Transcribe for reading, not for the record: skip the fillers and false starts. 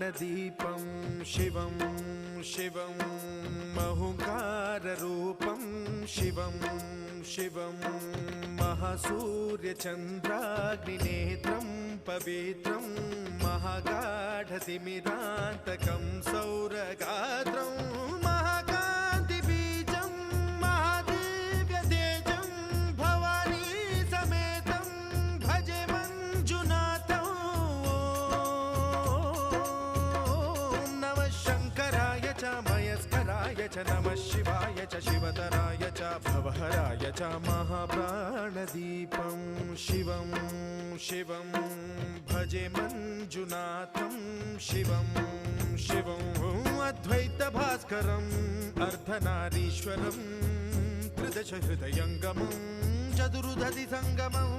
महाप्राणदीपं शिवं शिवं महुङ्काररूपं शिवं शिवं महासूर्यचन्द्राग्निनेत्रं पवित्रं महागाढतिमिरान्तकं सौरगात्रं महाकान्तिबीजं महादिव्यतेजं भवानी समेतं भजे मञ्जुनाथं। ॐ नमः शङ्कराय च मयस्कराय च नमः शिवाय च शिवतराय च भवहराय च महाप्राणदीपं शिवं शिवं भजे मञ्जुनाथं शिवं शिवं अद्वैतभास्करम् अर्धनारीश्वरं त्रिदशहृदयङ्गमं चतुर्दधिसङ्गमं